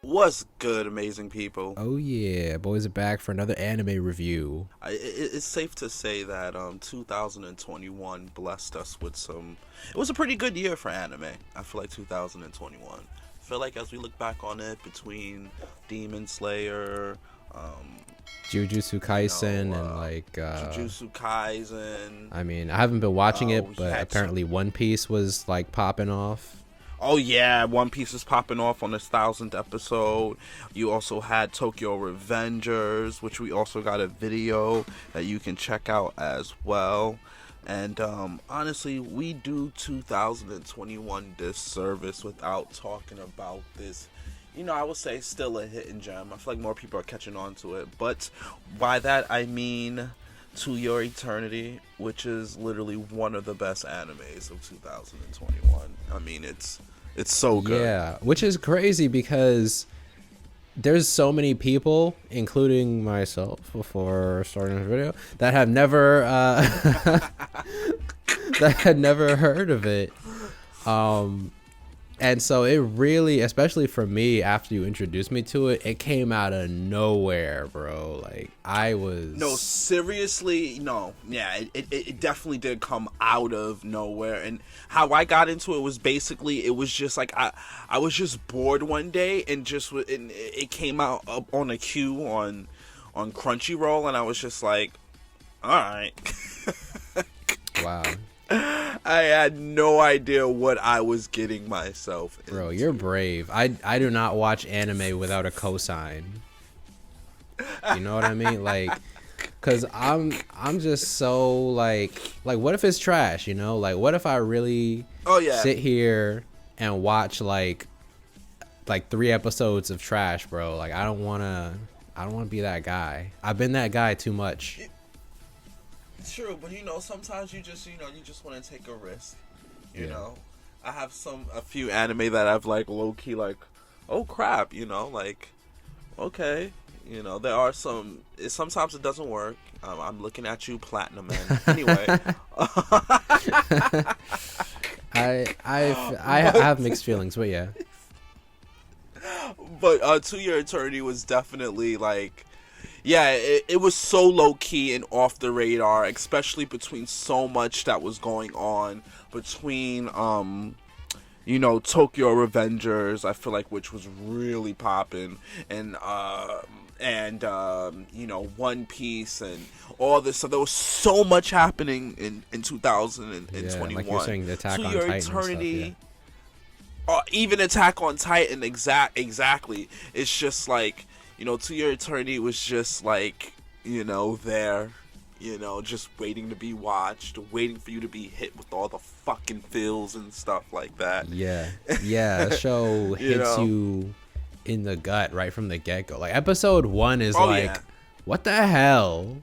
What's good, amazing people? Oh yeah, boys are back for another anime review. It's safe to say that 2021 blessed us with some. It was a pretty good year for anime. I feel like 2021. I feel like as we look back on it, between Demon Slayer, Jujutsu Kaisen and Jujutsu Kaisen. I mean, I haven't been watching it, we but had apparently One Piece was like popping off. Oh yeah, One Piece is popping off on its 1,000th episode. You also had Tokyo Revengers, which we also got a video that you can check out as well. And honestly, we do 2021 disservice without talking about this. You know, I would say still a hidden gem. I feel like more people are catching on to it. But by that, I mean To Your Eternity, which is literally one of the best animes of 2021. I mean, it's so good. Yeah, which is crazy because there's so many people, including myself, before starting this video, that have never that had never heard of it. And so it really, especially for me, after you introduced me to it, it came out of nowhere, bro. Like, I was... No, seriously, no. Yeah, it definitely did come out of nowhere. And how I got into it was basically, it was just like, I was just bored one day and it came out up on a queue on Crunchyroll, and I was just like, alright. Wow. I had no idea what I was getting myself into. Bro, you're brave. I do not watch anime without a cosign. You know what I mean? Like, cause I'm just so like what if it's trash? You know, like what if I really sit here and watch like 3 episodes of trash, bro? Like I don't wanna be that guy. I've been that guy too much. True, but sometimes you just want to take a risk. You know, I have a few anime that I've like low key like, oh crap, like, okay, there are some. Sometimes it doesn't work. I'm looking at you, Platinum Man. Anyway, I have mixed feelings, but yeah. But To Your Eternity was definitely like. Yeah, it was so low-key and off the radar, especially between so much that was going on between, Tokyo Revengers, I feel like, which was really popping, and One Piece and all this. So there was so much happening in 2021. Yeah, like you're saying, the Attack on Titan Eternity, and stuff, yeah. Even Attack on Titan, exactly. It's just like, To Your Eternity was just like, there, just waiting to be watched, waiting for you to be hit with all the fucking feels and stuff like that. Yeah. The show hits you in the gut right from the get-go. Like, episode 1 is what the hell?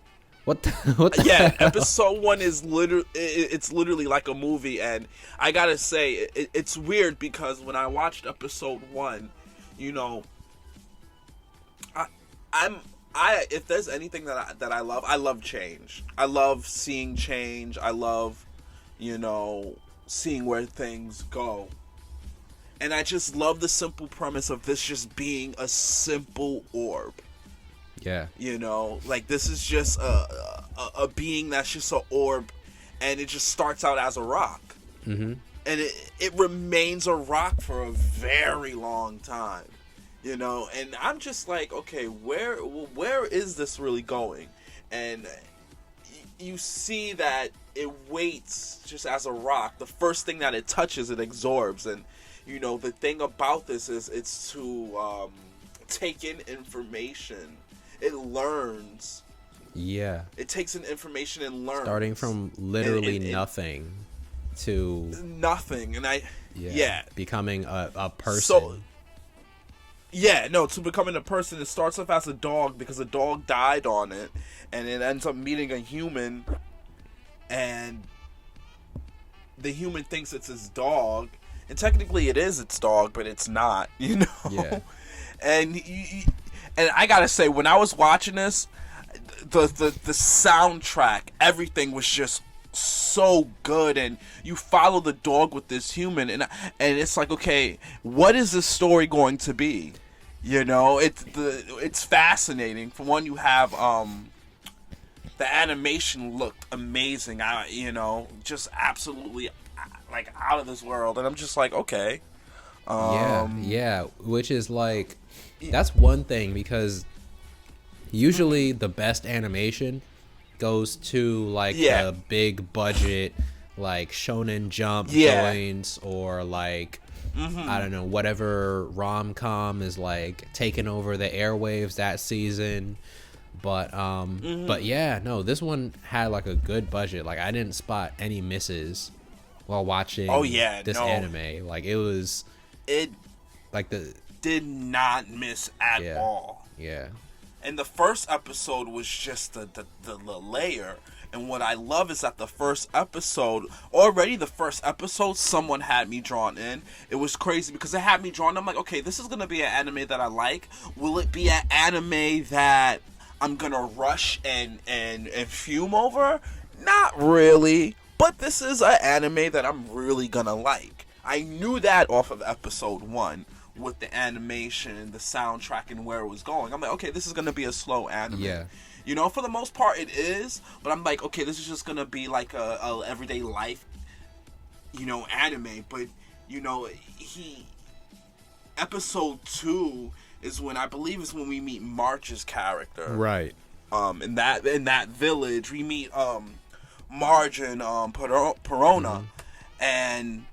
What the hell? Episode 1 is literally like a movie, and I gotta say, it's weird because when I watched episode 1, if there's anything that I love change. I love seeing change. I love, seeing where things go. And I just love the simple premise of this just being a simple orb. Yeah. Like this is just a being that's just an orb, and it just starts out as a rock. Mm-hmm. And it remains a rock for a very long time. And I'm just like, okay, where is this really going? And you see that it waits just as a rock. The first thing that it touches, it absorbs. And, the thing about this is it's to take in information. It learns. Yeah. It takes in information and learns. Starting from literally nothing to... Nothing. And becoming a person. So, to becoming a person, it starts off as a dog because a dog died on it, and it ends up meeting a human, and the human thinks it's his dog, and technically it is its dog, but it's not, Yeah. And I gotta say, when I was watching this, the soundtrack, everything was just so good, and you follow the dog with this human, and it's like, okay, what is this story going to be? It's fascinating. For one, you have the animation looked amazing. Just absolutely like out of this world, and I'm just like, okay. Yeah, which is like, that's one thing, because usually the best animation goes to like the big budget, like Shonen Jump joints, or like I don't know, whatever rom-com is like taking over the airwaves that season. But but yeah, no, this one had like a good budget. Like I didn't spot any misses while watching this anime. Like it like did not miss at all. Yeah. And the first episode was just the layer. And what I love is that the first episode, someone had me drawn in. It was crazy because it had me drawn. I'm like, okay, this is going to be an anime that I like. Will it be an anime that I'm going to rush and fume over? Not really. But this is an anime that I'm really going to like. I knew that off of episode 1. With the animation and the soundtrack and where it was going. I'm like, okay, this is going to be a slow anime. Yeah. For the most part it is, but I'm like, okay, this is just going to be like a everyday life, anime. But, episode 2 is when, I believe is when we meet March's character. Right. In that village, we meet, Marge and, Perona. And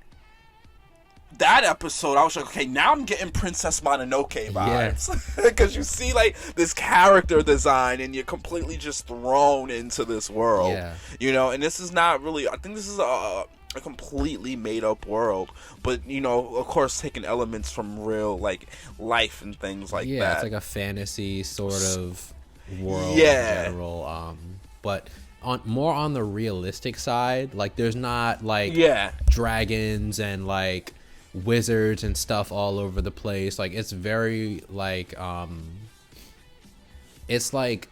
that episode, I was like, okay, now I'm getting Princess Mononoke vibes. Because you see, like, this character design, and you're completely just thrown into this world. Yeah. And this is not really, I think this is a completely made-up world. But, of course, taking elements from real, like, life and things like that. Yeah, it's like a fantasy sort of world in general. But more on the realistic side, like, there's not, like, dragons and, like, wizards and stuff all over the place. Like, it's very like it's like,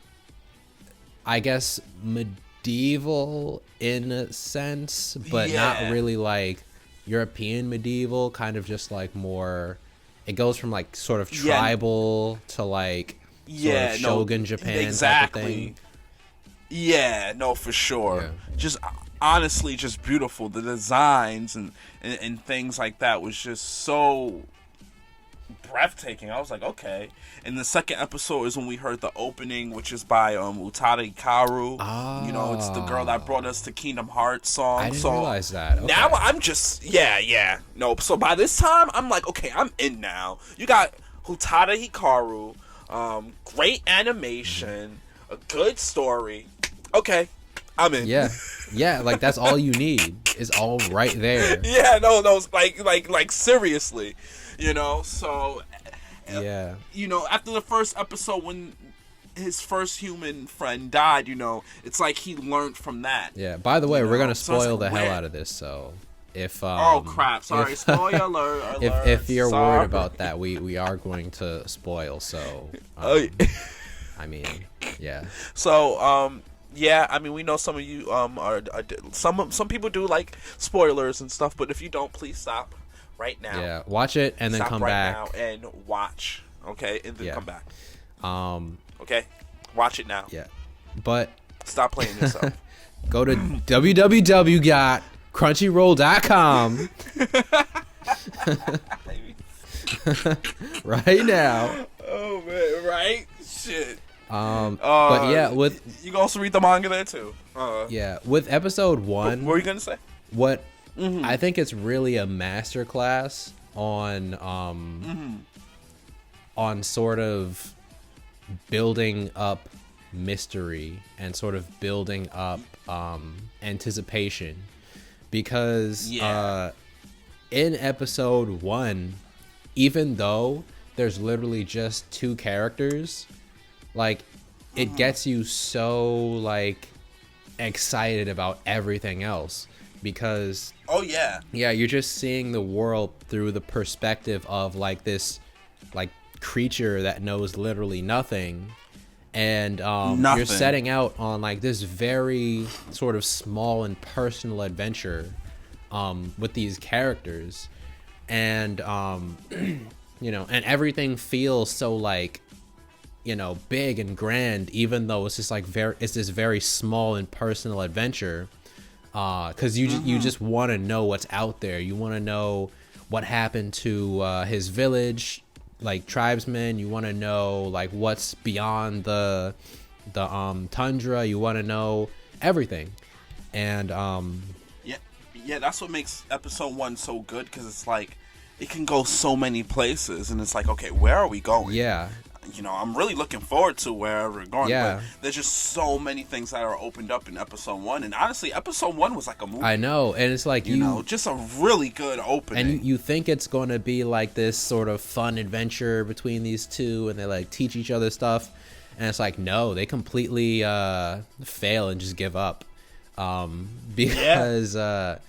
I guess, medieval in a sense, but not really like European medieval, kind of just like more, it goes from like sort of tribal to like sort of Shogun Japan type of thing. Yeah, no, for sure. Just honestly, just beautiful. The designs and things like that was just so breathtaking. I was like, okay. And the second episode is when we heard the opening, which is by Utada Hikaru. It's the girl that brought us the Kingdom Hearts song. I didn't realize that. Okay. Now I'm just no. So by this time I'm like, okay, I'm in now. You got Utada Hikaru, great animation, a good story. Okay, I'm in. Yeah, like that's all you need. It's all right there. Yeah, no, like seriously, So, after the first episode when his first human friend died, it's like he learned from that. Yeah. By the way, we're gonna spoil the hell out of this, so if oh crap, sorry, spoiler alert. If you're worried about that, we are going to spoil. So, I mean, yeah. So, yeah, I mean, we know some of you are some people do like spoilers and stuff, but if you don't, please stop right now. Yeah, watch it and then come back. Stop right now and watch, okay, and then come back. Okay, watch it now. Yeah, but stop playing yourself. Go to www.crunchyroll.com right now. Oh man, right? Shit. But yeah, with you can also read the manga there too. With episode 1. What were you gonna say? What I think it's really a masterclass on on sort of building up mystery and sort of building up anticipation, because in episode 1, even though there's literally just 2 characters, like, it gets you so, like, excited about everything else, because you're just seeing the world through the perspective of, like, this, like, creature that knows literally nothing, and you're setting out on, like, this very sort of small and personal adventure with these characters, and you know, and everything feels so like, you know, big and grand, even though it's just like it's this very small and personal adventure. Because you just want to know what's out there. You want to know what happened to his village, like tribesmen. You want to know like what's beyond the tundra. You want to know everything, and yeah, that's what makes episode 1 so good, because it's like it can go so many places, and it's like, okay, where are we going? Yeah. You know, I'm really looking forward to wherever we're going. Yeah. But there's just so many things that are opened up in episode 1, and honestly, episode 1 was like a movie. I know, and it's like you know, just a really good opening. And you think it's going to be like this sort of fun adventure between these two, and they like teach each other stuff, and it's like, no, they completely fail and just give up, because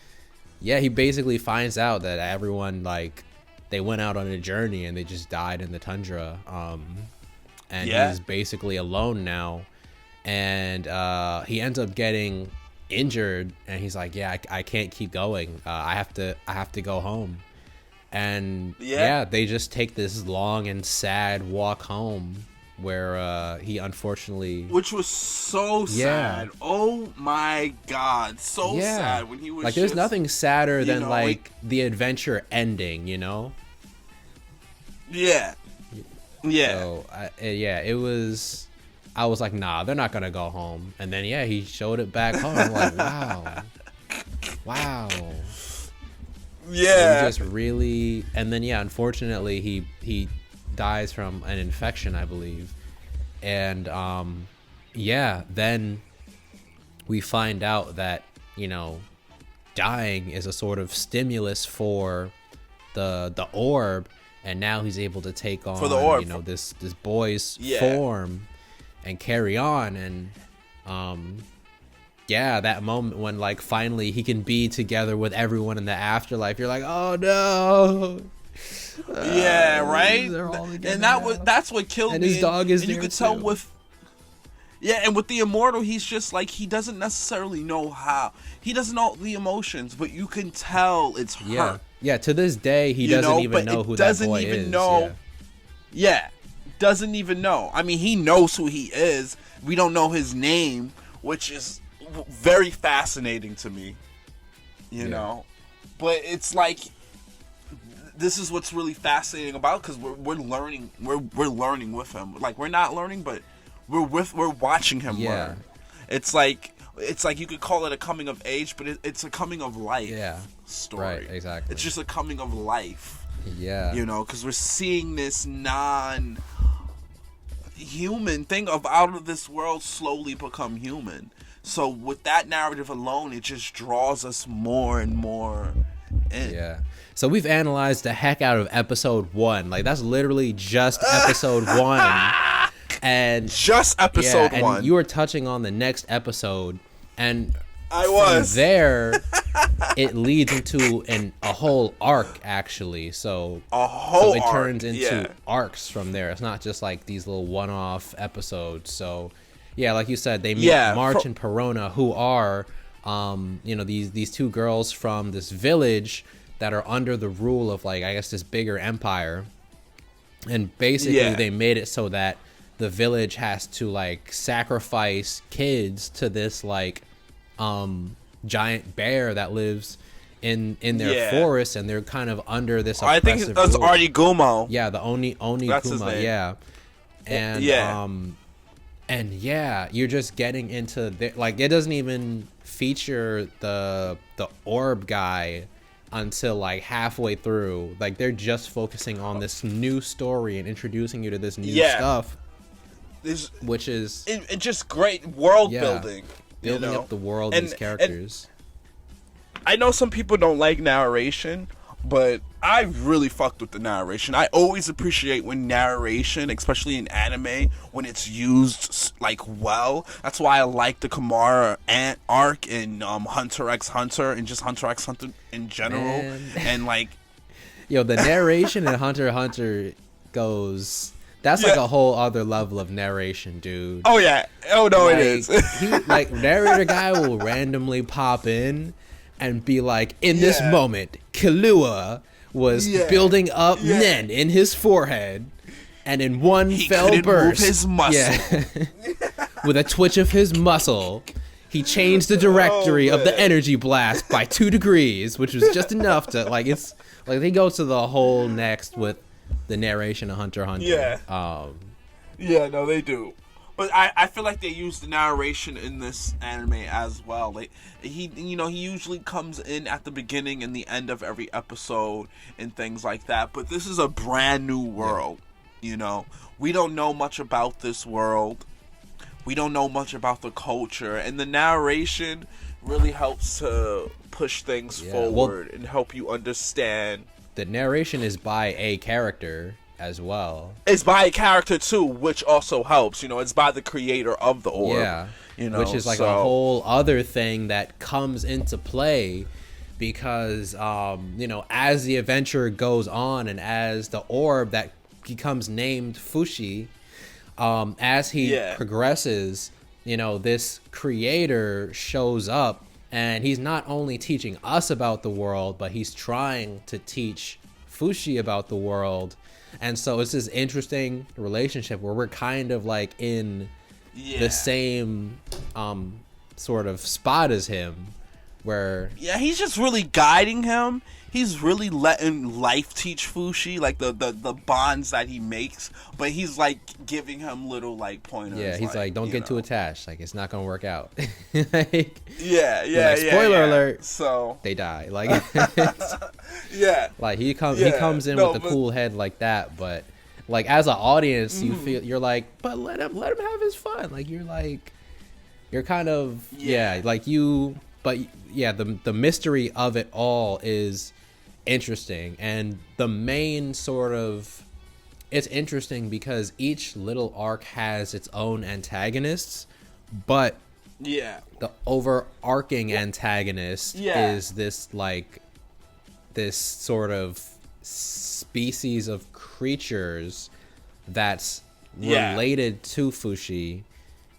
he basically finds out that everyone, like, they went out on a journey and they just died in the tundra, and he's basically alone now, and he ends up getting injured, and he's like, I can't keep going, I have to go home, and they just take this long and sad walk home, where he unfortunately, which was so sad. Oh my god, so sad when he was like, there's nothing sadder than like the adventure ending, you know. So it was, I was like, nah, they're not gonna go home, and then he showed it back home. I'm like, wow. He just really, and then unfortunately he dies from an infection, I believe, and then we find out that, you know, dying is a sort of stimulus for the orb, and now he's able to take on, you know, this boy's form and carry on, and that moment when like finally he can be together with everyone in the afterlife, you're like, oh no. Right. And that's what killed and me. His dog is and there, you could tell too. and with the immortal, he's just like, he doesn't necessarily know how. He doesn't know the emotions, but you can tell it's hurt. Yeah, to this day, he doesn't even know who that boy is. Doesn't even know. I mean, he knows who he is. We don't know his name, which is very fascinating to me. You know? But it's like, this is what's really fascinating about it, because we're learning. We're learning with him. Like, we're not learning, but we're watching him learn. It's like you could call it a coming of age, but it's a coming of life story. Right, exactly. It's just a coming of life. Yeah. You know, because we're seeing this non-human thing of out of this world slowly become human. So with that narrative alone, it just draws us more and more in. Yeah. So we've analyzed the heck out of episode 1. Like, that's literally just episode 1. And just episode 1. And you were touching on the next episode, and from there it leads into a whole arc, actually. So it turns into arcs from there. It's not just like these little one-off episodes. So like you said, they meet March and Perona, who are you know, these two girls from this village that are under the rule of, like, I guess, this bigger empire, and basically they made it so that the village has to like sacrifice kids to this like giant bear that lives in their forest, and they're kind of under this oppressive I think that's rule. Artie-Gumo. Yeah, the Oni that's Kuma, his name. And you're just getting into like, it doesn't even feature the orb guy until like halfway through. Like, they're just focusing on this new story and introducing you to this new stuff. Which is it just great world building, building up the world, and these characters. And I know some people don't like narration, but I really fucked with the narration. I always appreciate when narration, especially in anime, when it's used like well. That's why I like the Kamara arc in Hunter x Hunter, and just Hunter x Hunter in general. And like, the narration in Hunter x Hunter goes. That's like a whole other level of narration, dude. Oh yeah. Oh no, like, it is. Narrator guy will randomly pop in and be like, in this moment, Killua was building up Nen in his forehead, and in one fell burst, move his muscle. With a twitch of his muscle, he changed the directory of the energy blast by 2 degrees, which was just enough to it's like they go to the whole next with the narration of Hunter x Hunter. Yeah, no, they do. But I feel like they use the narration in this anime as well. Like he usually comes in at the beginning and the end of every episode and things like that. But this is a brand new world. You know, we don't know much about this world. We don't know much about the culture, and the narration really helps to push things forward and help you understand. The narration is by a character as well. It's by a character too, which also helps. You know, it's by the creator of the orb. Yeah, you know, which is like a whole other thing that comes into play because as the adventure goes on and as the orb that becomes named Fushi, as he progresses, this creator shows up, and he's not only teaching us about the world, but he's trying to teach Fushi about the world. And so it's this interesting relationship where we're kind of like in the same sort of spot as him, where he's just really guiding him. He's really letting life teach Fushi, like the bonds that he makes, but he's like giving him little like pointers. Yeah, he's like, don't get too attached. Like, it's not gonna work out. Spoiler alert. So they die. Like, like he comes in with a cool head like that, but like as an audience, you feel you're like, but let him have his fun. Like you're kind of the mystery of it all is interesting, and the main sort of it's interesting because each little arc has its own antagonists, but the overarching antagonist is this sort of species of creatures that's related to Fushi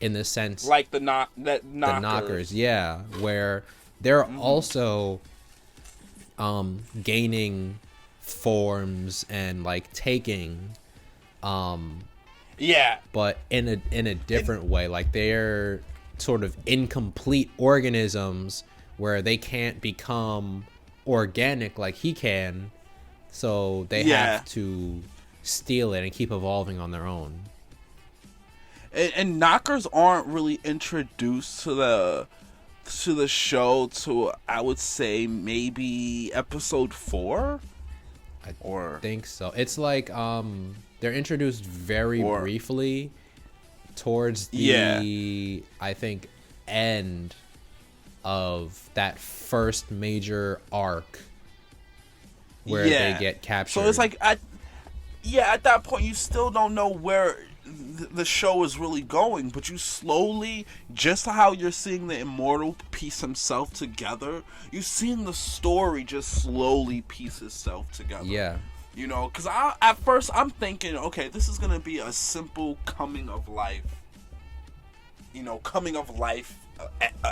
in the sense like the knockers, where they're also gaining forms and like taking but in a different way. Like they're sort of incomplete organisms where they can't become organic like he can, so they have to steal it and keep evolving on their own. And knockers aren't really introduced to the show to, I would say, maybe episode 4. I think so. It's like they're introduced very briefly towards the I think end of that first major arc where they get captured. So it's like at that point you still don't know where the show is really going, but you slowly, just how you're seeing the immortal piece himself together, you're seeing the story just slowly piece itself together. You know, because at first I'm thinking, okay, this is gonna be a simple coming of life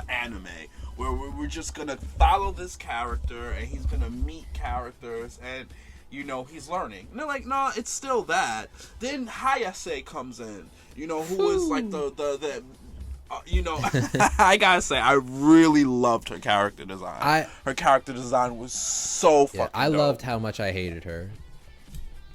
anime where we're just gonna follow this character and he's gonna meet characters and he's learning. And they're like, no, it's still that. Then Hayase comes in, who is like the I gotta say, I really loved her character design. Her character design was so fucking I dope. loved how much I hated her.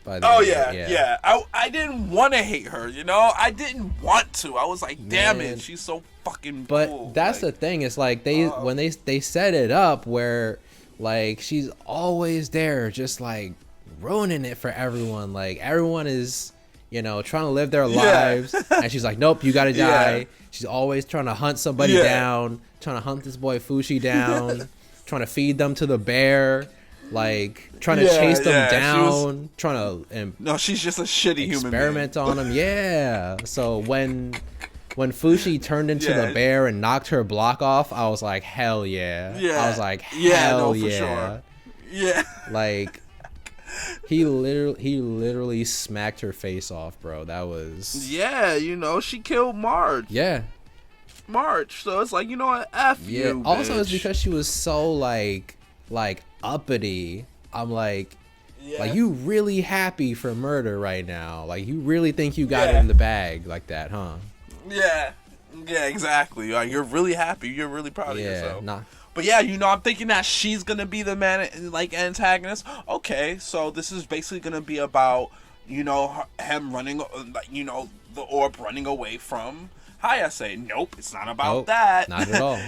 I didn't want to hate her, I didn't want to. I was like, damn it, she's so fucking cool. But that's the thing, it's like when they set it up where like she's always there just like ruining it for everyone. Like everyone is trying to live their lives, and she's like, nope, you gotta die. She's always trying to hunt somebody down, trying to hunt this boy Fushi down, trying to feed them to the bear, like trying to chase them down, trying to no, she's just a shitty human being. Experiment on them. So when Fushi turned into the bear and knocked her block off, I was like, hell yeah. I was like, hell for sure. Like he literally smacked her face off, bro. That was she killed Marge. Marge. So it's like, what, F you, also bitch. it's because she was so like uppity. I'm like, Yeah. Like, you really happy for murder right now. Like, you really think you got it in the bag like that, huh? Yeah. Yeah, exactly. Like, you're really happy. You're really proud of yourself. But yeah, I'm thinking that she's going to be the antagonist. Okay, so this is basically going to be about, him running, the orb running away from Hayase. Nope, it's not about that. Not at all.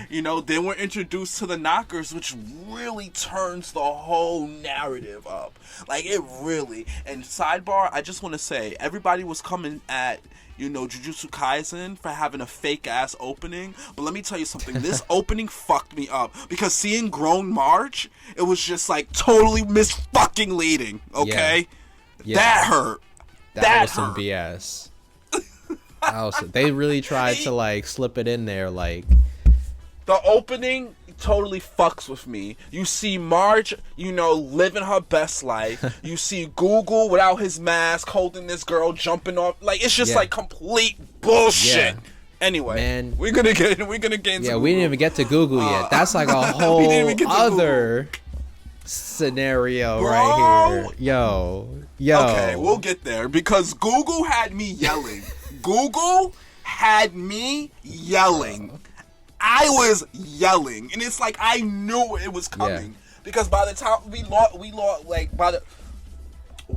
Then we're introduced to the knockers, which really turns the whole narrative up. Like, it really. And sidebar, I just want to say, everybody was coming at, Jujutsu Kaisen for having a fake-ass opening. But let me tell you something. This opening fucked me up. Because seeing grown March, it was just, like, totally mis-fucking-leading. Okay? Yeah. That hurt. That was some BS. They really tried to, like, slip it in there, like... The opening totally fucks with me. You see Marge, living her best life. You see Gugu without his mask, holding this girl, jumping off. Like, it's just like complete bullshit. Yeah. Anyway, man, we're gonna get into Gugu. We didn't even get to Gugu yet. That's like a whole other scenario right here. Yo. Okay, we'll get there because Gugu had me yelling. I was yelling, and it's like I knew it was coming because by the time we lost, like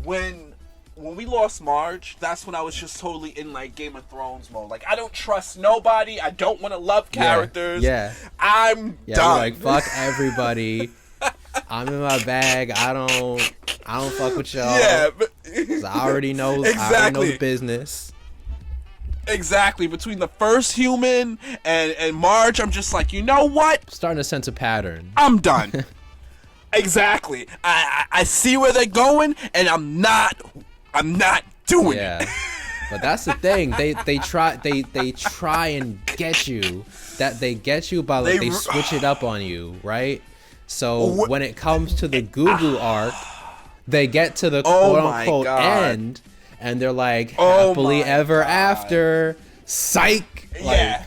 when we lost Marge, that's when I was just totally in like Game of Thrones mode. Like, I don't trust nobody. I don't want to love characters. Yeah. I'm done. Like, fuck everybody. I'm in my bag. I don't fuck with y'all. Yeah, but I already know. Exactly. I already know the business. Exactly. Between the first human and Marge, I'm just like, you know what? Starting to sense a pattern. I'm done. Exactly. I see where they're going, and I'm not doing it. But that's the thing. They try and get you. That they get you by like they switch it up on you, right? So when it comes to the Gugu arc, they get to the quote unquote end. And they're like, happily ever after, psych. Yeah,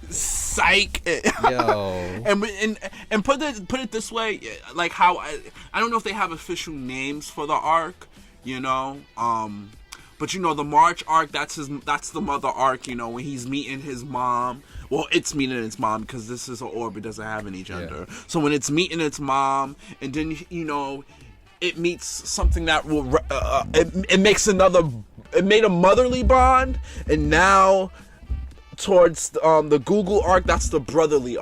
psych. Yo. and put it this way, like how I don't know if they have official names for the arc, but the March arc, that's the mother arc, when he's meeting his mom. Well, it's meeting its mom because this is an orb; it doesn't have any gender. Yeah. So when it's meeting its mom, and then it meets something that will it made a motherly bond, and now towards the Google arc, that's the brotherly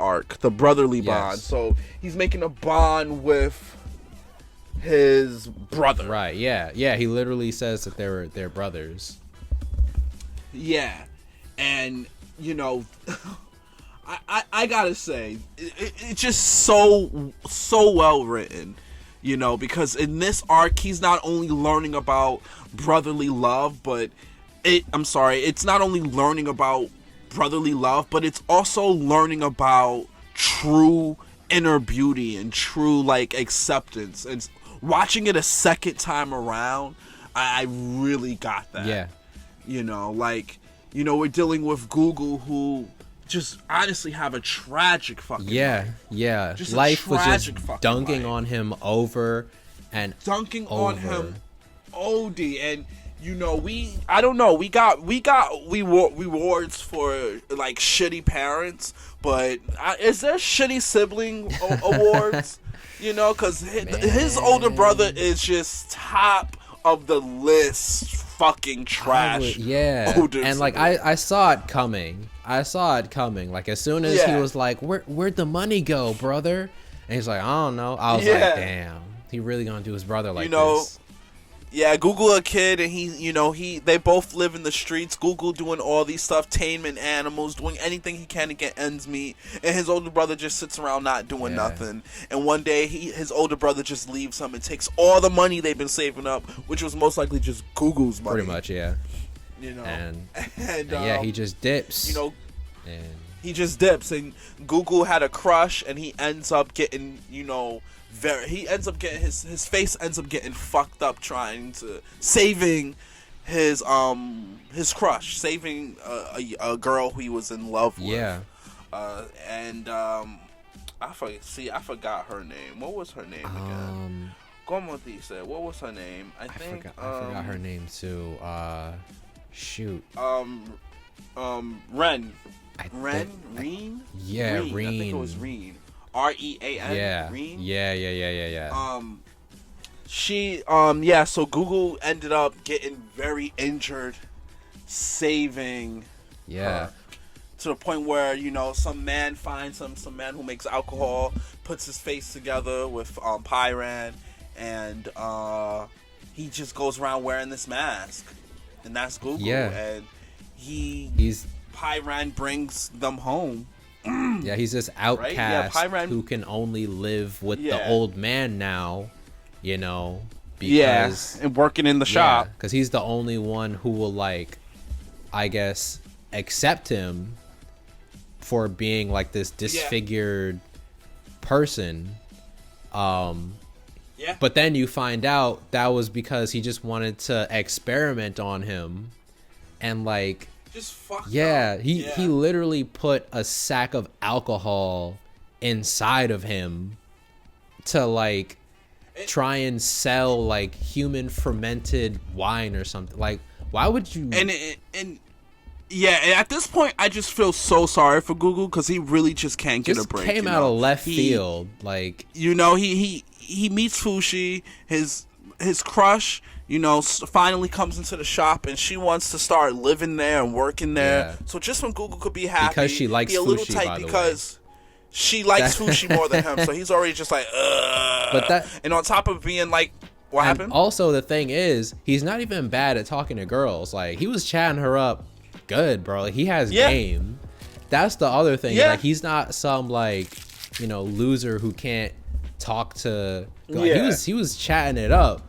bond. So he's making a bond with his brother. Right, yeah. He literally says that they're brothers. Yeah. And I gotta say, it's just so well written. Because in this arc, he's not only learning about brotherly love, but it's not only learning about brotherly love, but it's also learning about true inner beauty and true, like, acceptance. And watching it a second time around, I really got that. Yeah. We're dealing with Gugu, who just honestly have a tragic fucking life. Just life was just dunking on him over and dunking over. On him OD. And we got rewards for like shitty parents, but is there shitty sibling awards? Because his older brother is just top of the list fucking trash. And like I saw it coming. Like, as soon as he was like, where'd the money go, brother? And he's like, I don't know. I was like, damn, he really gonna do his brother like this. Yeah, Google a kid, and they both live in the streets. Google doing all these stuff, taming animals, doing anything he can to get ends meet, and his older brother just sits around not doing nothing. And one day, his older brother just leaves him and takes all the money they've been saving up, which was most likely just Google's money. Pretty much, yeah. And he just dips. And he just dips, and Google had a crush, and he ends up getting, his face ends up getting fucked up trying to saving his crush, saving a girl who he was in love with. Yeah. I forgot her name. What was her name again? Como dice? What was her name? I think I forgot her name too. Shoot. Ren. Reen? Yeah, Reen. I think it was Reen. Rean. Yeah. Reen? Yeah. So Gugu ended up getting very injured, saving her. To the point where, some man finds some man who makes alcohol, puts his face together with Pyran, and he just goes around wearing this mask. And that's Gugu. Yeah. And he's Pyran brings them home. Yeah, he's this outcast Pyran, who can only live with the old man now, because and working in the shop. Because he's the only one who will, I guess, accept him for being like this disfigured person. But then you find out that was because he just wanted to experiment on him, and just fucked up. He literally put a sack of alcohol inside of him to try and sell human fermented wine or something. Why would you? And at this point, I just feel so sorry for Gugu because he really just can't get a break. Came out of left field, he meets Fushi, his crush. Finally comes into the shop and she wants to start living there and working there. Yeah. So just when Gugu could be happy, because she likes be a little Fushi, tight because she likes Fushi more than him. So he's already just like, ugh. And on top of being what happened? Also, the thing is, he's not even bad at talking to girls. He was chatting her up good, bro. He has game. That's the other thing. Yeah. He's not some loser who can't talk to. He was chatting it up.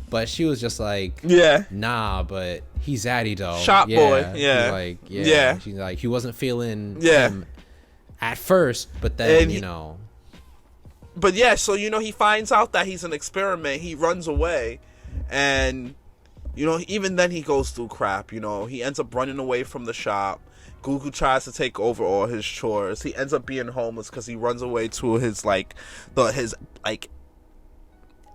But she was just nah, but he's zaddy though. Shop boy, yeah. She's he wasn't feeling him at first, but then, But so, he finds out that he's an experiment. He runs away. And, even then he goes through crap, He ends up running away from the shop. Gugu tries to take over all his chores. He ends up being homeless because he runs away to his, his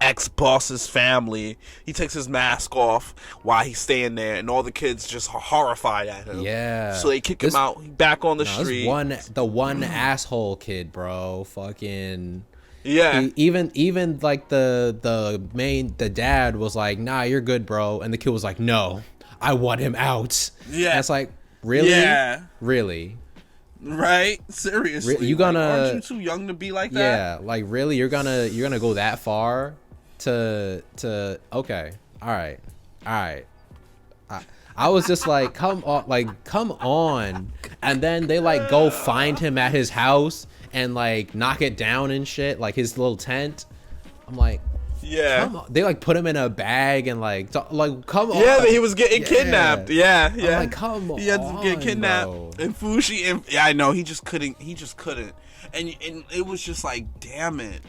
ex-boss's family. He takes his mask off while he's staying there, and all the kids just are horrified at him. Yeah. So they kick him out back on the street. The one asshole kid, bro. Fucking. Yeah. Even the dad was like, nah, you're good, bro. And the kid was like, no, I want him out. Yeah. That's really? Yeah. Really? Right? Seriously. You gonna? Aren't you too young to be like that? Yeah. Really? You're gonna go that far? To okay, all right. I was just come on, and then they go find him at his house and knock it down and shit, his little tent. I'm come on. They put him in a bag and come on. Yeah, he was getting kidnapped. Yeah. I'm come on. He had to get kidnapped, bro. and Fushi I know he just couldn't, and it was just damn it.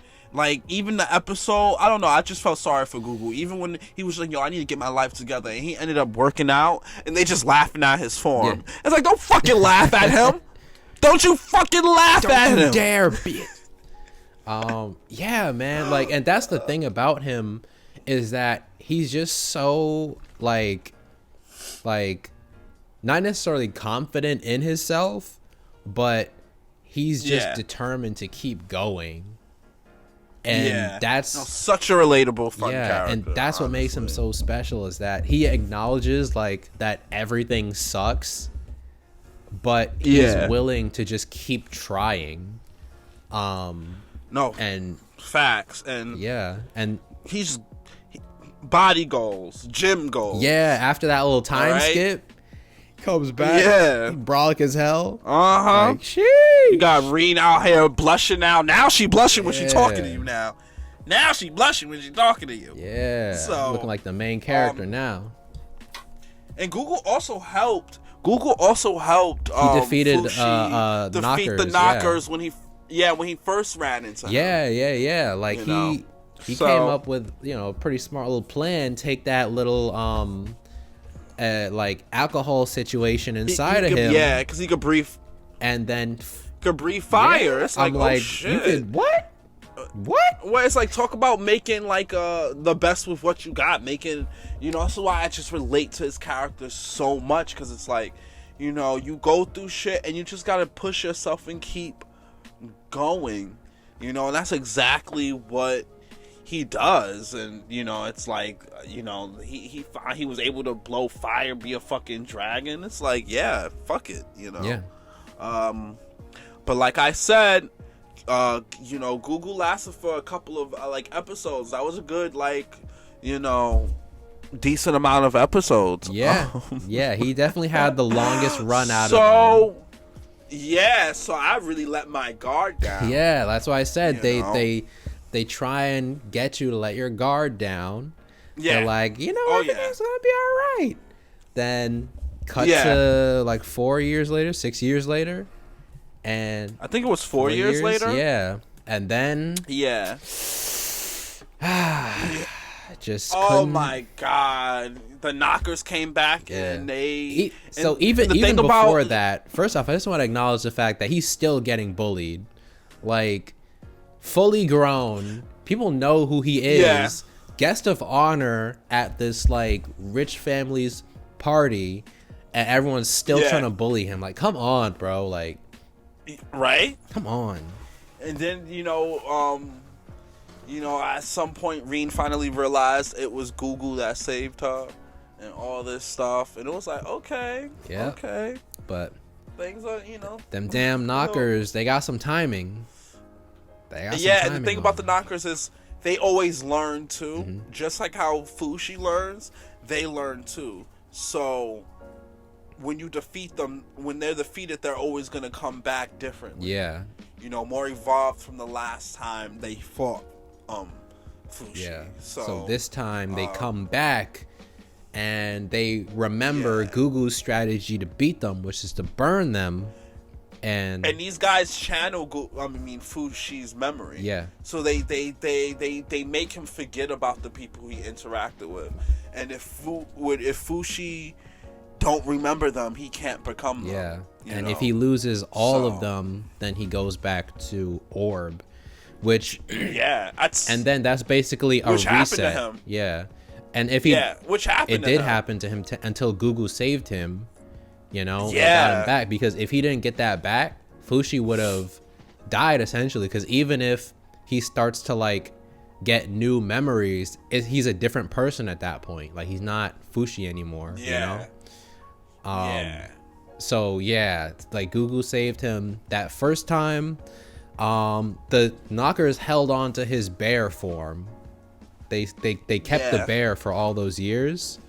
Even the episode, I don't know, I just felt sorry for Gugu. Even when he was yo, I need to get my life together, and he ended up working out, and they just laughing at his form. Yeah. It's don't fucking laugh at him. Don't you fucking laugh at him. Don't dare, bitch. Yeah, man. And that's the thing about him, is that he's just so not necessarily confident in himself, but he's just determined to keep going. And that's such a relatable fun character. And that's what makes him so special, is that he acknowledges that everything sucks, but he's willing to just keep trying. And facts, and and he's body goals, gym goals. Yeah, after that little time skip, comes back. Yeah, brolic as hell. Sheesh. You got Reen out here blushing now. Now she blushing when she talking to you now. Now she blushing when she talking to you. Yeah. So looking like the main character now. And Google also helped. He defeated Fushi, defeat the knockers when he first ran into him. Yeah. He came up with a pretty smart little plan. Take that little alcohol situation inside of him. Yeah, because he could breathe. And then could breathe fire. It's I'm oh shit. You could what? What? Where it's like, talk about making like the best with what you got, making, you know. That's why I just relate to his character so much, because it's like, you know, you go through shit and you just gotta push yourself and keep going, you know. And that's exactly what he does. And you know, it's like, you know, he was able to blow fire, be a fucking dragon. It's like, yeah, fuck it, you know. Yeah. But like I said, you know, Gugu lasted for a couple of like episodes. That was a good, like, you know, decent amount of episodes. Yeah. Yeah, he definitely had the longest run out of them. Yeah, so I really let my guard down. Yeah, that's why I said You know? they try and get you to let your guard down. Yeah. They're like, you know, everything's gonna be all right. Then cut Yeah. to like 4 years later, 6 years later, and I think it was 4 years later. Yeah, and then Yeah. just Oh couldn't. my god, the knockers came back and they. So and even the thing before about, that, first off, I just want to acknowledge the fact that he's still getting bullied, like fully grown. People know who he is. Yeah. Guest of honor at this like rich family's party, and everyone's still trying to bully him. Like, come on, bro. Like, right? come on. And then, you know, at some point, Reen finally realized it was Gugu that saved her and all this stuff. And it was like, okay, okay. But things are, you know. them damn knockers, they got some timing. And the thing about the knockers is they always learn too. Mm-hmm. Just like how Fushi learns, they learn too. So when you defeat them, when they're defeated, they're always going to come back differently. Yeah. You know, more evolved from the last time they fought Fushi. Yeah. So So this time they come back and they remember Gugu's strategy to beat them, which is to burn them. And these guys channel Fushi's memory. Yeah. So they make him forget about the people he interacted with. And if Fushi don't remember them, he can't become them. Yeah. And know? if he loses all of them, then he goes back to Orb, which and then that's basically a reset. Happened to him. Yeah. And if he which happened it to did him. happen to him until Gugu saved him, you know, and got him back, because if he didn't get that back, Fushi would have died essentially, because even if he starts to like get new memories, he's a different person at that point. Like, he's not Fushi anymore, you know? So yeah, like Gugu saved him that first time. The knockers held on to his bear form. They kept the bear for all those years,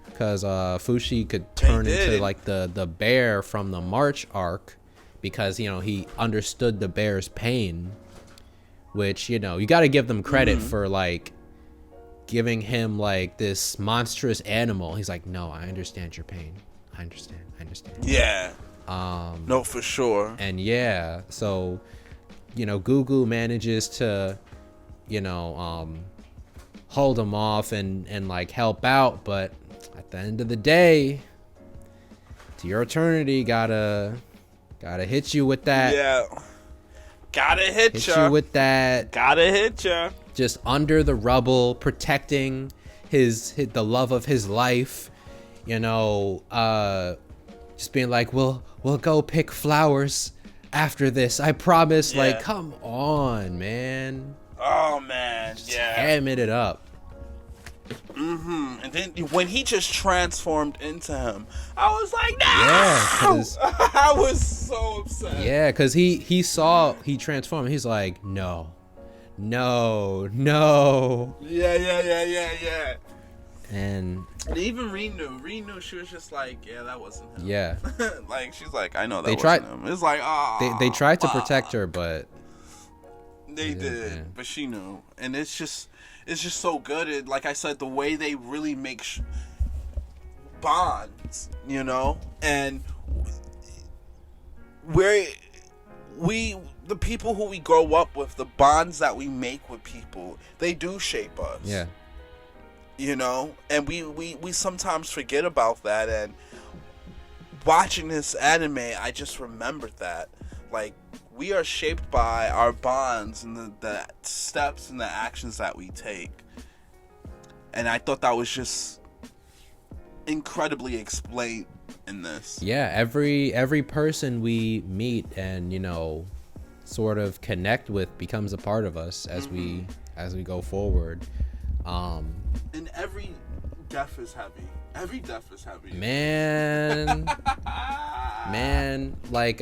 because Fushi could turn into like the bear from the March arc, because, you know, he understood the bear's pain, which, you know, you got to give them credit for like giving him like this monstrous animal. He's like, no, I understand your pain. I understand. Yeah. No, for sure. And yeah, so, you know, Gugu manages to, you know, hold him off and like help out, but at the end of the day, to your eternity, gotta hit you with that. Yeah. Gotta hit you with that. Gotta hit ya. Just under the rubble, protecting the love of his life. You know, just being like, we'll go pick flowers after this, I promise. Like, come on, man. Oh man, just hamming it up. And then when he just transformed into him, I was like, no! Yeah, I was so upset. Yeah, because he saw he transformed. He's like, no. Yeah. And even Reen knew. She was just like, yeah, that wasn't him. Yeah. Like, she's like, I know that wasn't him. It's like, they tried to protect her, but they did. But she knew. And it's just so good. Like I said, the way they really make bonds, you know, and the people who we grow up with, the bonds that we make with people, they do shape us. Yeah. You know, and we sometimes forget about that. And watching this anime, I just remembered that. Like, we are shaped by our bonds and the steps and the actions that we take. And I thought that was just incredibly explained in this. Yeah, every person we meet and, you know, sort of connect with becomes a part of us as we go forward. And every death is heavy. Every death is heavy. Man, like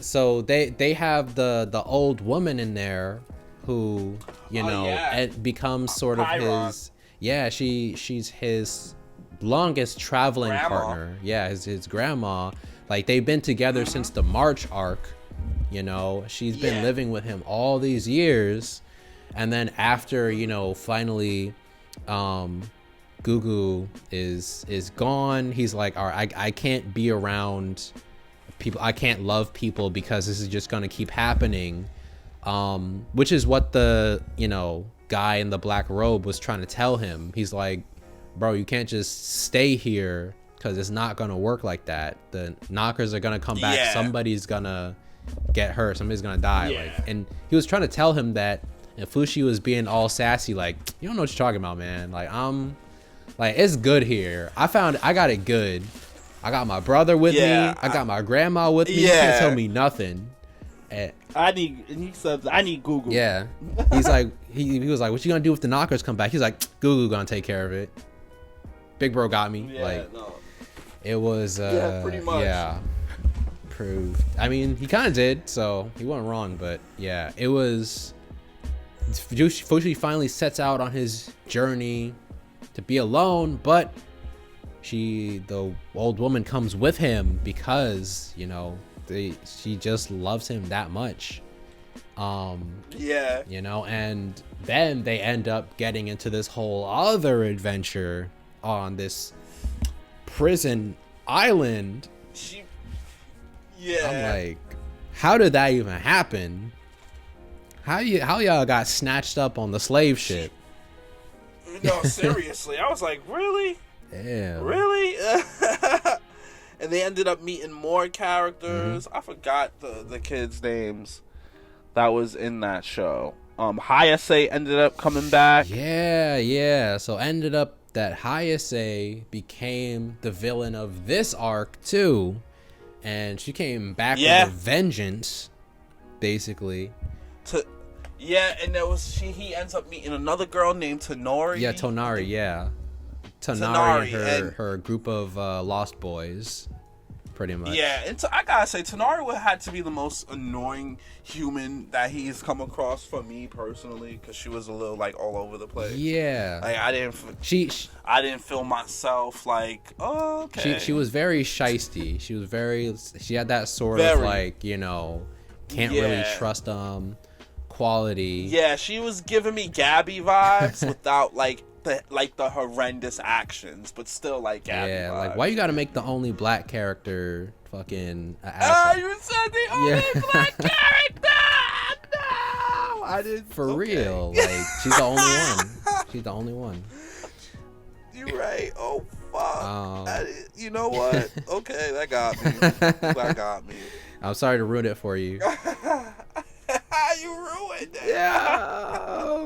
so they have the old woman in there who, you know, it becomes sort of his. Yeah, she's his longest traveling partner. Yeah, his grandma. Like, they've been together since the March arc. You know, she's been living with him all these years, and then after, you know, finally, Gugu is gone. He's like, all right, I can't be around people. I can't love people because this is just gonna keep happening. Which is what the, you know, guy in the black robe was trying to tell him. He's like, bro, you can't just stay here because it's not gonna work like that. The knockers are gonna come back. Somebody's gonna get hurt. Somebody's gonna die. Like, and he was trying to tell him that, and Fushi was being all sassy, like, you don't know what you're talking about, man. Like, it's good here. I got it good. I got my brother with me. I got my grandma with me. You can't tell me nothing. And he said, I need Gugu. Yeah. He's like, he was like, what you gonna do if the knockers come back? He's like, Gugu gonna take care of it. Big bro got me. It was pretty much. Yeah, proved. I mean, he kind of did, so he wasn't wrong. But yeah, it was. Fushi finally sets out on his journey to be alone, but the old woman comes with him because, you know, she just loves him that much. You know, and then they end up getting into this whole other adventure on this prison island. I'm like, how did that even happen? How y'all got snatched up on the slave ship? No, seriously. I was like, really? Damn. Really? And they ended up meeting more characters. I forgot the kids' names that was in that show. Hayase ended up coming back. Yeah. So ended up that Hayase became the villain of this arc too. And she came back with a vengeance, basically. And there was he ends up meeting another girl named Tonari. Yeah, Tonari, yeah. Tonari and her group of lost boys, pretty much. Yeah, and I gotta say, Tonari had to be the most annoying human that he's come across for me personally, because she was a little like all over the place. Yeah, like I didn't feel myself like, oh, okay. She was very shisty. She had that sort of like, you know, can't really trust quality. Yeah, she was giving me Gabby vibes without like the horrendous actions, but still like Gabby vibes. Like, why you gotta make the only black character fucking asshole? You said the only black character. No, I didn't. For real, like, she's the only one. She's the only one. You're right. Oh fuck. You know what? Okay, that got me. I'm sorry to ruin it for you. You ruined it. Yeah.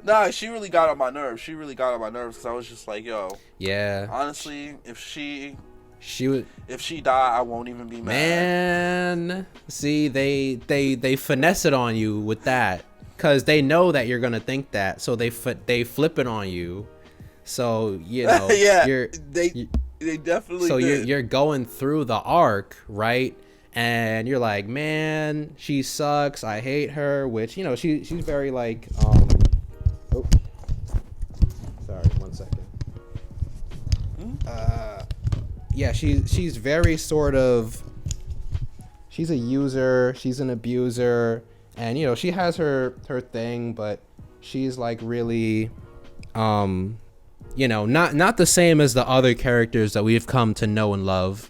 Nah, she really got on my nerves. Because I was just like, yo. Yeah. Honestly, if she die, I won't even be mad. Man, see, they finesse it on you with that, because they know that you're gonna think that, so they flip it on you. So, you know, they definitely. So you're going through the arc, right? And you're like, man, she sucks. I hate her. Which, you know, she's very like, oh, sorry, 1 second. Yeah, she's very sort of. She's a user. She's an abuser, and you know, she has her thing, but she's like really, you know, not the same as the other characters that we've come to know and love.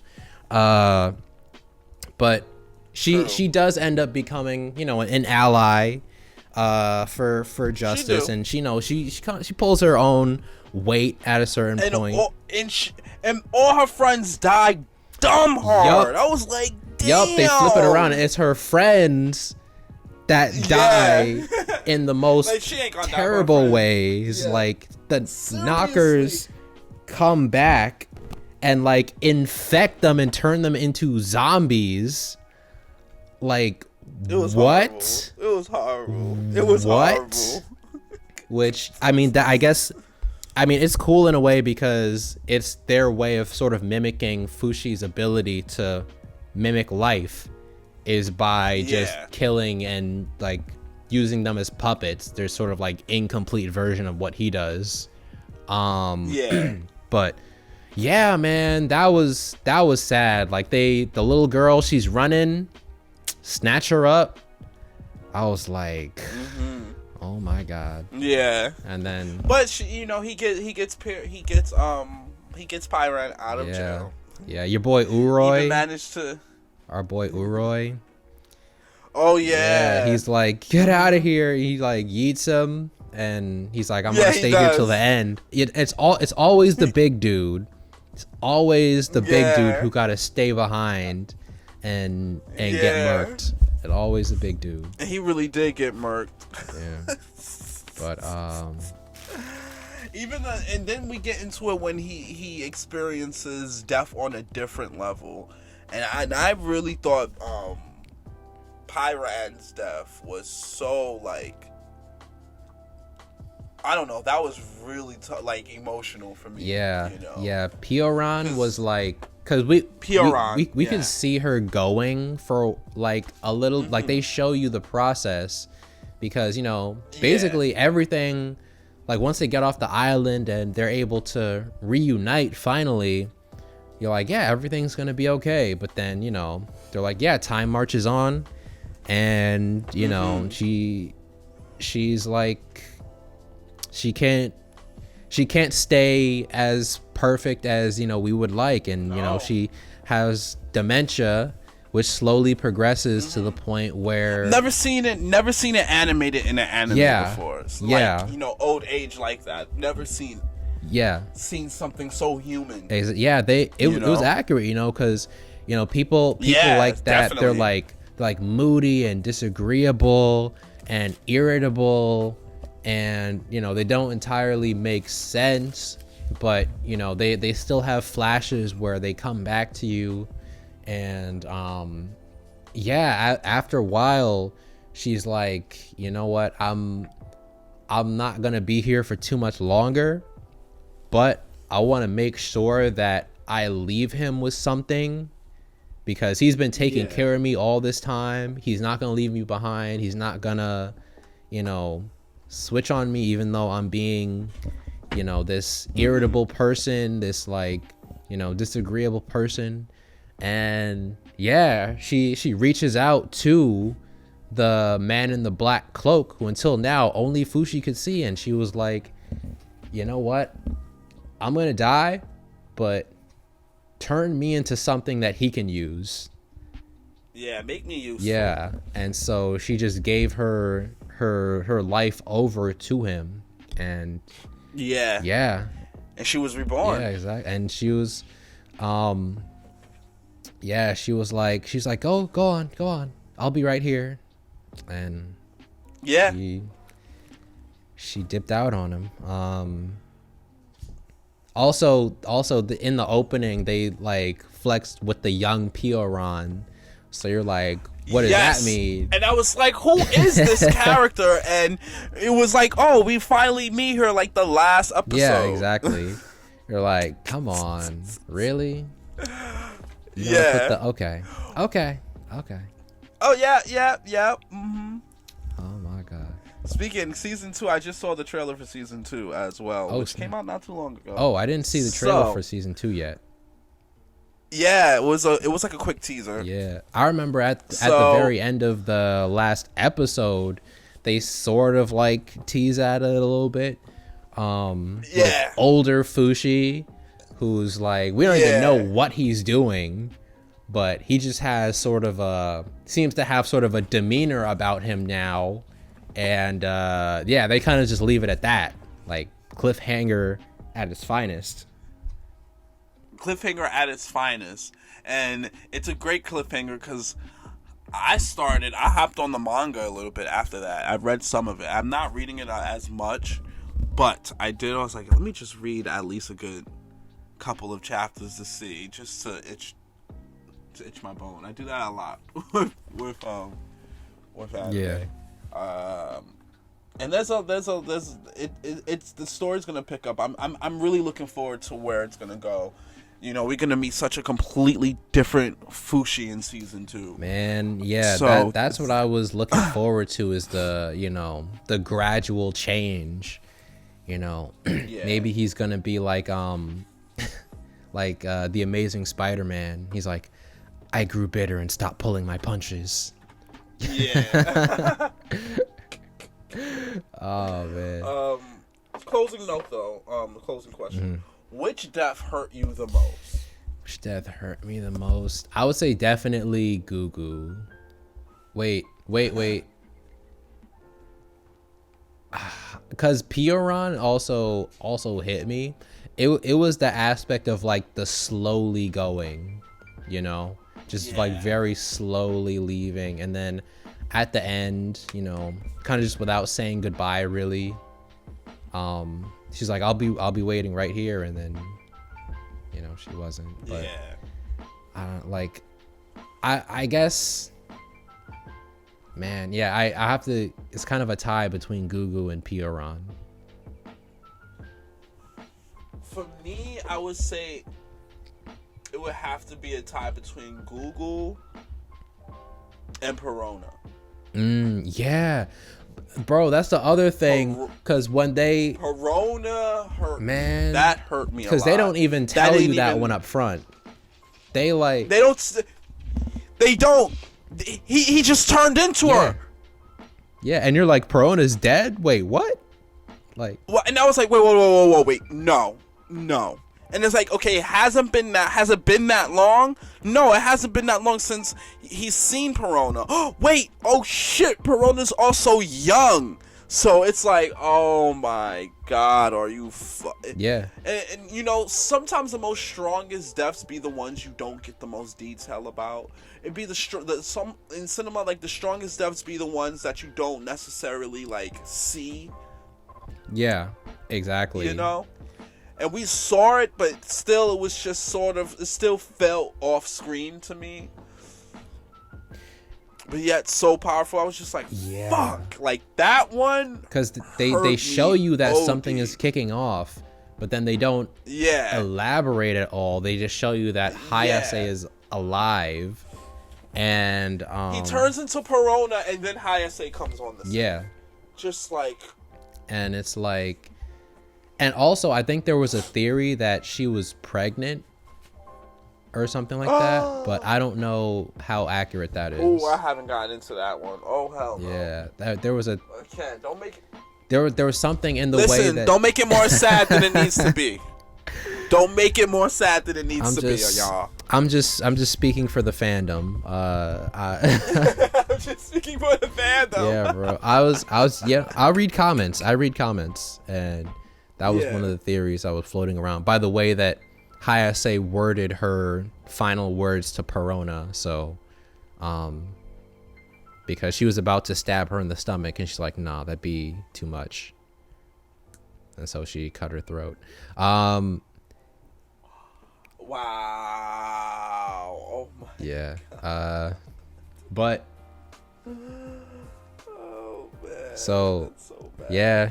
But she does end up becoming, you know, an ally for justice, and she pulls her own weight at a certain point. And all her friends died dumb hard. I was like, Yup, they flip it around. It's her friends that die in the most Like, she ain't gonna die for her terrible friends. ways. Yeah. Like, the Seriously. knockers come back and, like, infect them and turn them into zombies. Like, It was what? horrible. It was horrible. It was What? horrible. Which, I mean, I guess, it's cool in a way because it's their way of sort of mimicking Fushi's ability to mimic life is by just killing and, like, using them as puppets. There's sort of, like, incomplete version of what he does. But yeah, man, that was sad. Like, the little girl, she's running, snatch her up. I was like, oh my god. Yeah. And then, But she, you know, he gets Pyran out of jail. Yeah, your boy Uroi. Even managed to. Our boy Uroi. Oh yeah. He's like, get out of here. He like yeets him, and he's like, I'm Yeah, gonna he stay here till does. the end. It's always the big dude. It's always the big dude who gotta stay behind and get murked. It's always the big dude. And he really did get murked. Yeah. But Even and then we get into it when he experiences death on a different level, and I really thought Pyran's death was so, like, I don't know, that was really like emotional for me. yeah, you know? yeah. Pioran was like, cause we can see her going for like a little, like they show you the process, because you know basically everything. Like, once they get off the island and they're able to reunite finally, you're like, yeah, everything's going to be okay. But then, you know, they're like, yeah, time marches on. And, you know, she's like, she can't stay as perfect as, you know, we would like. And, you know, she has dementia, which slowly progresses to the point where Never seen it animated in an anime before. It's like, you know, old age like that. Never seen something so human. It was accurate, you know, because, you know, people like that, definitely. they're like moody and disagreeable and irritable, and, you know, they don't entirely make sense, but, you know, they still have flashes where they come back to you. And after a while, she's like, you know what, I'm not gonna be here for too much longer, but I want to make sure that I leave him with something, because he's been taking care of me all this time. He's not gonna leave me behind. He's not gonna, you know, switch on me, even though I'm being, you know, this irritable person, this, like, you know, disagreeable person. And she reaches out to the man in the black cloak, who until now only Fushi could see, and she was like, you know what, I'm gonna die, but turn me into something that he can use. Yeah, make me useful. Yeah. And so she just gave her life over to him, and and she was reborn. Yeah, exactly. And she was she's like, go on, I'll be right here. And she dipped out on him. Also in the opening, they like flexed with the young Pioran, so you're like, what does that mean? And I was like, who is this character? And it was like, oh, we finally meet her like the last episode. Yeah, exactly. You're like, come on, really? Okay. Oh yeah. Mm-hmm. Oh my god. Speaking season 2, I just saw the trailer for season 2 as well, which came out not too long ago. Oh, I didn't see the trailer for season 2 yet. Yeah, it was like a quick teaser. Yeah, I remember at the very end of the last episode, they sort of like tease at it a little bit. With older Fushi, who's like, we don't even know what he's doing, but he just has seems to have sort of a demeanor about him now. And they kind of just leave it at that, like cliffhanger at its finest. cliffhanger at its finest, and it's a great cliffhanger because I hopped on the manga a little bit after that. I've read some of it. I'm not reading it as much, but I was like, let me just read at least a good couple of chapters to see, just to itch my bone. I do that a lot with anime. Yeah. And it's the story's gonna pick up. I'm really looking forward to where it's gonna go. You know, we're gonna meet such a completely different Fushi in season 2. Man, yeah, So that's what I was looking forward to, is the gradual change. Yeah. Maybe he's gonna be like the Amazing Spider-Man. He's like, I grew bitter and stopped pulling my punches. Yeah. Oh man. Closing note though. The closing question. Mm-hmm. Which death hurt you the most? Which death hurt me the most? I would say definitely Gugu. Wait. Because Pioran also hit me. It was the aspect of like the slowly going, like very slowly leaving, and then at the end, kind of just without saying goodbye really. She's like, I'll be waiting right here, and then she wasn't. But I guess, man, yeah, I have to. It's kind of a tie between Gugu and Pioran. For me, I would say it would have to be a tie between Gugu and Perona. Yeah, bro, that's the other thing, because when Perona hurt, man, that hurt me a lot. Because they don't even tell you that one up front. They don't. He just turned into her. Yeah, and you're like, Perona's dead? Wait, what? Like, well, and I was like, wait, no. And it's like, okay, has it been that long? No, it hasn't been that long since he's seen Perona. Oh, wait, oh shit, Perona's also young. So it's like, oh my god, are you yeah. And sometimes the most strongest deaths be the ones you don't get the most detail about. It'd be some in cinema, like the strongest deaths be the ones that you don't necessarily like see. Yeah, exactly. And we saw it, but still it was just it still felt off screen to me. But yet so powerful. I was just like, fuck. Like that one. Because they show you that something is kicking off, but then they don't elaborate at all. They just show you that Hayase is alive. And he turns into Perona, and then Hayase comes on the scene. Yeah. Just like. And it's like. And also, I think there was a theory that she was pregnant or something like that, but I don't know how accurate that is. Oh, I haven't gotten into that one. Oh, hell no. Yeah, there was a... Okay, don't make it... There was something in the way that... Listen, don't make it more sad than it needs to be. Don't make it more sad than it needs to be, y'all. I'm just speaking for the fandom. I'm just speaking for the fandom. Yeah, bro. I read comments, and... That was one of the theories I was floating around. By the way that Hayase worded her final words to Perona, so, because she was about to stab her in the stomach, and she's like, nah, that'd be too much. And so she cut her throat. Wow. Oh my. Yeah. But. Oh man. So. That's so bad. Yeah,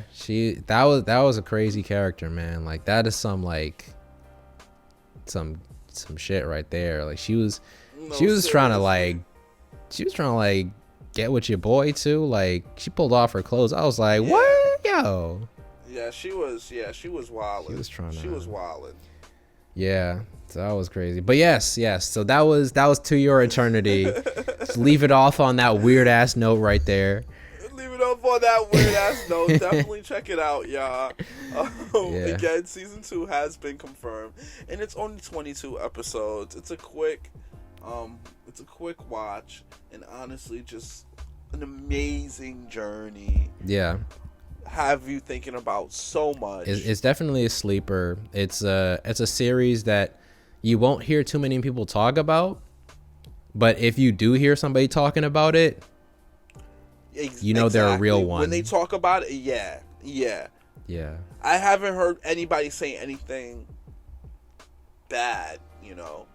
that was a crazy character, man. Like that is some shit right there. Like she was trying to get with your boy too. Like she pulled off her clothes. I was like, what, yo? Yeah, she was wildin'. She was wildin'. Yeah, so that was crazy. But yes. So that was To Your Eternity. Just leave it off on that weird ass note right there. Up on that weird ass note. Definitely check it out, y'all. Again, season 2 has been confirmed, and it's only 22 episodes. It's a quick watch, and honestly, just an amazing journey. Yeah, have you thinking about so much. It's definitely a sleeper. It's a series that you won't hear too many people talk about. But if you do hear somebody talking about it, you know they're a real one. When they talk about it, yeah. I haven't heard anybody say anything bad, you know.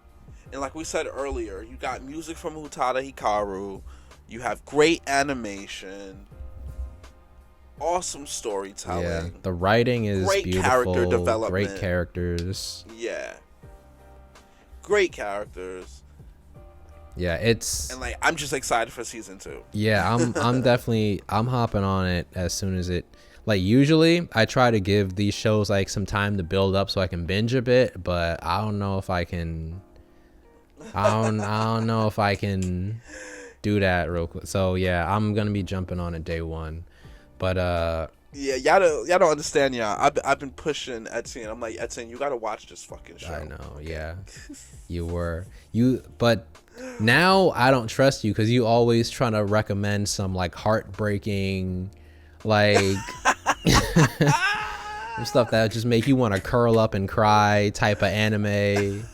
And like we said earlier, you got music from Utada Hikaru. You have great animation. Awesome storytelling. Yeah, the writing is great beautiful. Character development. Great characters. Yeah. Great characters. Yeah, it's... And like, I'm just excited for season 2. Yeah, I'm definitely... I'm hopping on it as soon as it... Like, usually, I try to give these shows, like, some time to build up so I can binge a bit, but I don't know if I can... I don't know if I can do that real quick. So, yeah, I'm gonna be jumping on it day one. But, yeah, y'all don't understand, y'all. I've been pushing Etienne. I'm like, Etienne, you gotta watch this fucking show. I know, yeah. But now I don't trust you because you always trying to recommend some like heartbreaking, like some stuff that just make you want to curl up and cry type of anime.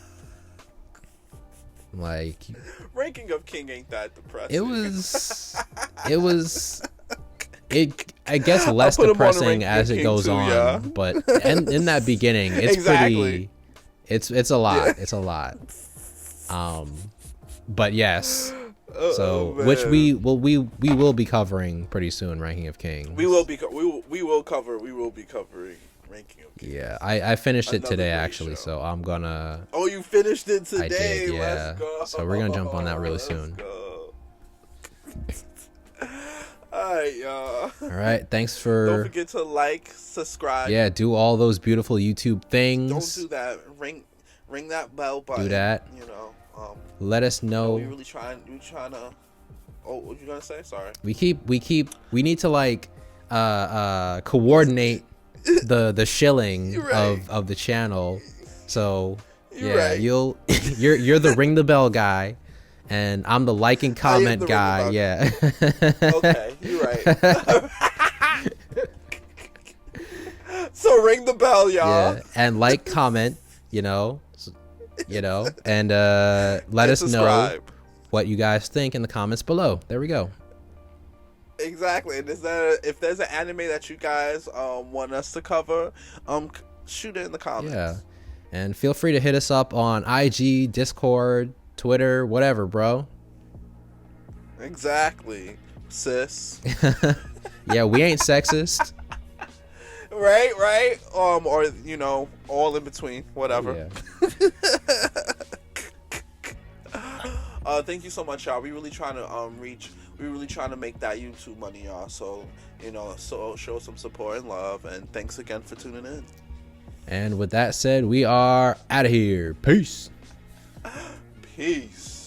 Like, Ranking of King ain't that depressing. It I guess less depressing as it goes on, yeah. But in that beginning, it's exactly. It's a lot. It's a lot. But yes. So which we will be covering pretty soon. Ranking of Kings. We will be covering Ranking of Kings. Yeah, I finished it today actually, show. So I'm gonna. Oh, you finished it today? I did, yeah. Let's go. So we're gonna jump on that really soon. Alright, y'all. Alright, thanks for... Don't forget to like, subscribe. Yeah, do all those beautiful YouTube things. Don't do that. Ring that bell button. Do that. You know. Let us know. We really trying to... Oh, what you gonna say? Sorry. We need to like coordinate the shilling right. of the channel. So You're yeah, right. you're the ring the bell guy. And I'm the like and comment guy. Yeah. Okay, you're right. So ring the bell, y'all. Yeah, and like, comment, and let us know what you guys think in the comments below. There we go. Exactly. And if there's an anime that you guys want us to cover, shoot it in the comments. Yeah. And feel free to hit us up on IG, Discord, Twitter, whatever, bro. Exactly, sis. Yeah, we ain't sexist. Right. Or all in between, whatever. Yeah. Thank you so much, y'all. We really trying to we really trying to make that YouTube money, y'all. So so show some support and love, and thanks again for tuning in. And with that said, we are out of here. Peace. Peace.